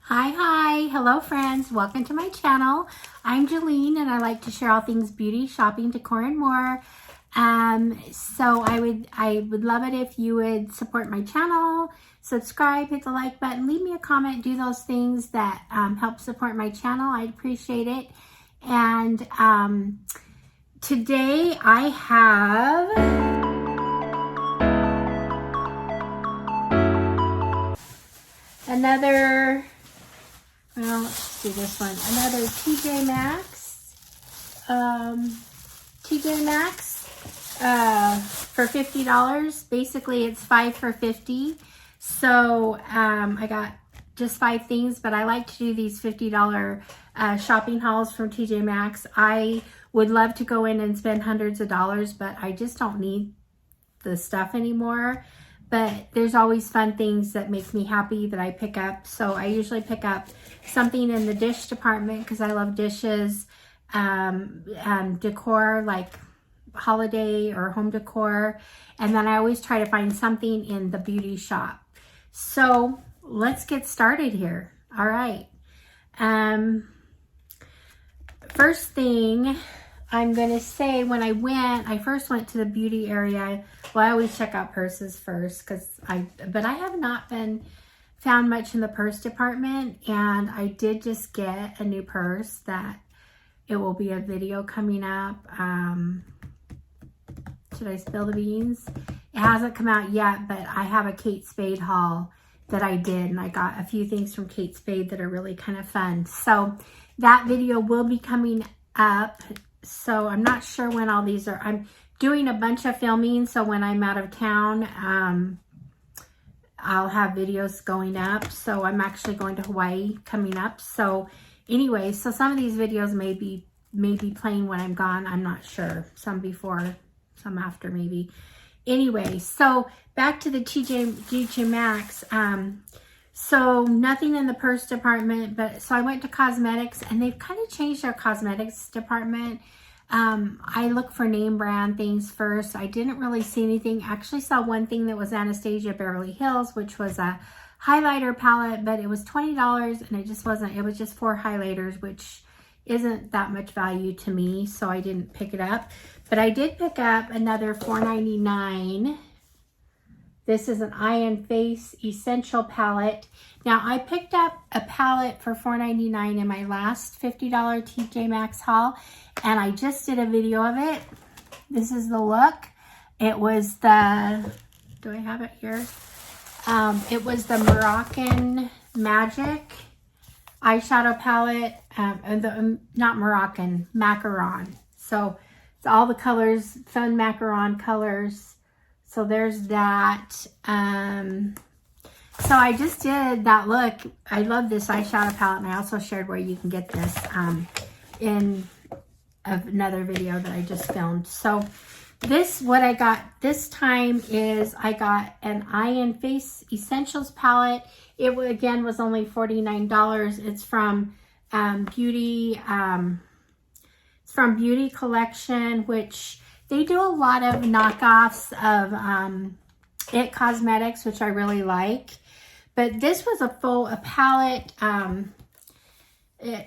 Hi, hello friends, welcome to my channel. I'm Jolene and I like to share all things beauty, shopping, decor, and more. So I would love it if you would support my channel, subscribe, hit the like button, leave me a comment, do those things that help support my channel. I'd appreciate it. And today I have another, well, let's do this one. Another TJ Maxx. TJ Maxx for $50. Basically, it's 5 for $50. So I got just 5 things, but I like to do these $50 shopping hauls from TJ Maxx. I would love to go in and spend hundreds of dollars, but I just don't need the stuff anymore. But there's always fun things that make me happy that I pick up. So I usually pick up something in the dish department because I love dishes, decor like holiday or home decor. And then I always try to find something in the beauty shop. So let's get started here. All right. First thing I'm going to say, when I first went to the beauty area. Well, I always check out purses first but I have not found much in the purse department, and I did just get a new purse that it will be a video coming up. Should I spill the beans? It hasn't come out yet, but I have a Kate Spade haul that I did, and I got a few things from Kate Spade that are really kind of fun. So that video will be coming up. So I'm not sure when all these are. I'm doing a bunch of filming, so when I'm out of town, I'll have videos going up. So I'm actually going to Hawaii coming up. So anyway, so some of these videos may be playing when I'm gone. I'm not sure. Some before, some after maybe. Anyway, so back to the TJ Maxx. So nothing in the purse department, but so I went to cosmetics, and they've kind of changed their cosmetics department. I look for name brand things first. I didn't really see anything. Actually saw one thing that was Anastasia Beverly Hills, which was a highlighter palette, but it was $20, and it just wasn't. It was just 4 highlighters, which isn't that much value to me, so I didn't pick it up. But I did pick up another $4.99. This is an Eye and Face Essential Palette. Now, I picked up a palette for $4.99 in my last $50 TJ Maxx haul, and I just did a video of it. This is the look. It was the, do I have it here? It was the Moroccan Magic eyeshadow palette, not Moroccan, macaron. So it's all the colors, fun macaron colors. So there's that. So I just did that look. I love this eyeshadow palette, and I also shared where you can get this in another video that I just filmed. So this, what I got this time is I got an Eye and Face Essentials palette. It again was only $49. It's from Beauty. It's from Beauty Collection, which they do a lot of knockoffs of IT Cosmetics, which I really like. But this was a palette,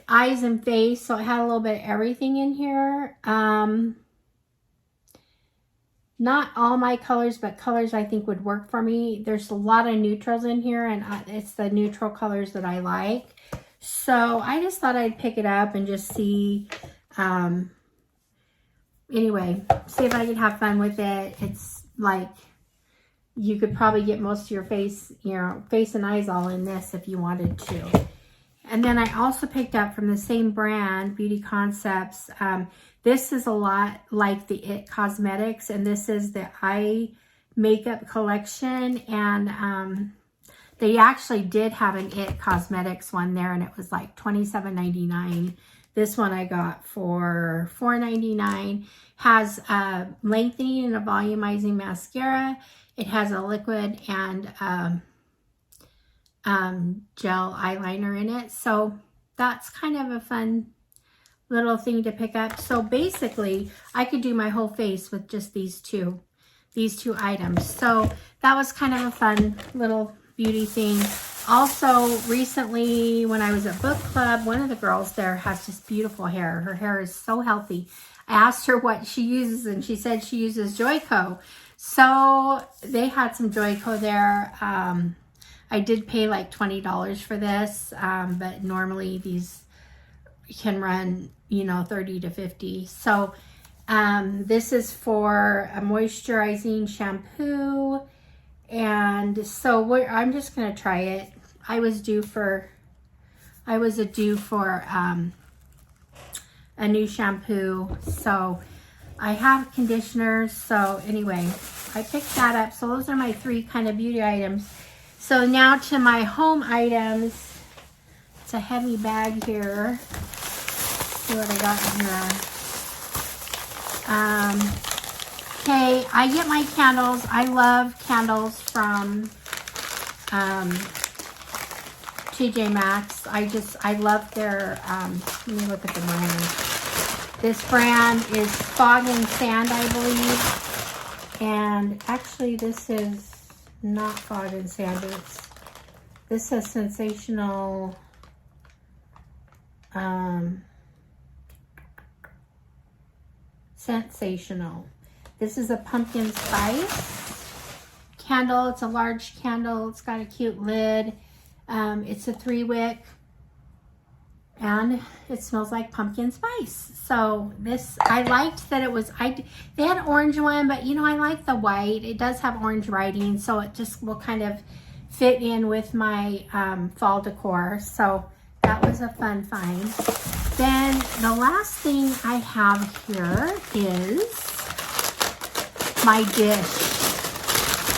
eyes and face, so it had a little bit of everything in here. Not all my colors, but colors I think would work for me. There's a lot of neutrals in here, and it's the neutral colors that I like. So I just thought I'd pick it up and just see, anyway, see if I could have fun with it. It's like, you could probably get most of your face, face and eyes all in this if you wanted to. And then I also picked up from the same brand, Beauty Concepts. This is a lot like the IT Cosmetics, and this is the eye makeup collection. And they actually did have an IT Cosmetics one there, and it was like $27.99. This one I got for $4.99. Has a lengthening and a volumizing mascara. It has a liquid and gel eyeliner in it. So that's kind of a fun little thing to pick up. So basically, I could do my whole face with just these two items. So that was kind of a fun little beauty thing. Also, recently when I was at book club, one of the girls there has just beautiful hair. Her hair is so healthy. I asked her what she uses, and she said she uses Joico. So they had some Joico there. I did pay like $20 for this, but normally these can run, you know, $30 to $50. So this is for a moisturizing shampoo. And so I'm just going to try it. I was due for a new shampoo. So I have conditioners. So anyway, I picked that up. So those are my 3 kind of beauty items. So now to my home items. It's a heavy bag here. Let's see what I got in here. Okay, I get my candles. I love candles from Tj Maxx. I love their, let me look at the brand. This brand is Fog and Sand, I believe. And actually this is not Fog and Sand. This is Sensational, Sensational. This is a pumpkin spice candle. It's a large candle. It's got a cute lid. It's a 3-wick, and it smells like pumpkin spice. So this, I liked that it was, they had an orange one, but you know, I like the white. It does have orange writing, so it just will kind of fit in with my fall decor. So that was a fun find. Then the last thing I have here is my dish.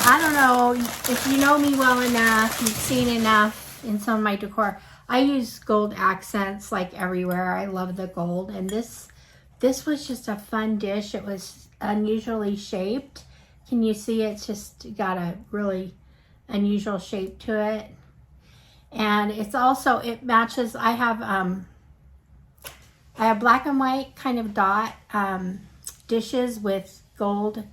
I don't know if you know me well enough, you've seen enough in some of my decor. I use gold accents like everywhere. I love the gold, and this was just a fun dish. It was unusually shaped. Can you see? It's just got a really unusual shape to it, and it's also, it matches. I have black and white kind of dot dishes with gold.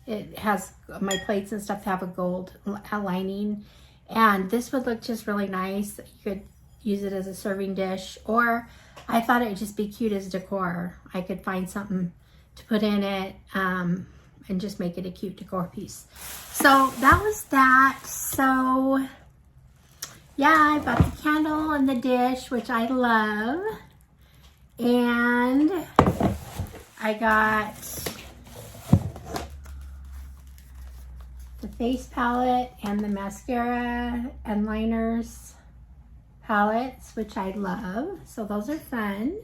It has, my plates and stuff have a gold lining, and this would look just really nice. You could use it as a serving dish, or I thought it would just be cute as decor. I could find something to put in it and just make it a cute decor piece. So that was that. So yeah, I bought the candle and the dish, which I love, and I got the face palette and the mascara and liners palettes, which I love. So those are fun.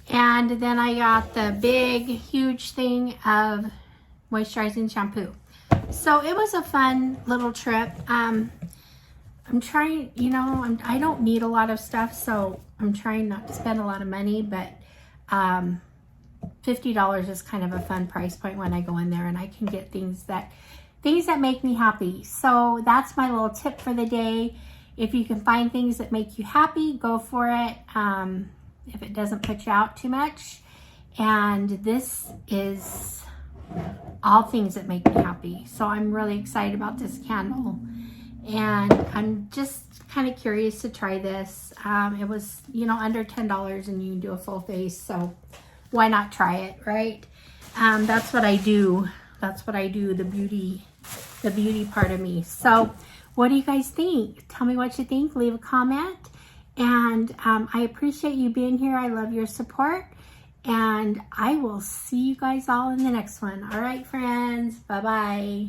And then I got the big, huge thing of moisturizing shampoo. So it was a fun little trip. I'm trying, you know, I don't need a lot of stuff, so I'm trying not to spend a lot of money, but $50 is kind of a fun price point when I go in there, and I can get things that make me happy. So that's my little tip for the day. If you can find things that make you happy, go for it. If it doesn't put you out too much. And this is all things that make me happy. So I'm really excited about this candle, and I'm just kind of curious to try this. It was, you know, under $10, and you can do a full face, so why not try it, right? That's what I do. That's what I do, the beauty part of me. So what do you guys think? Tell me what you think. Leave a comment. And I appreciate you being here. I love your support. And I will see you guys all in the next one. All right, friends. Bye-bye.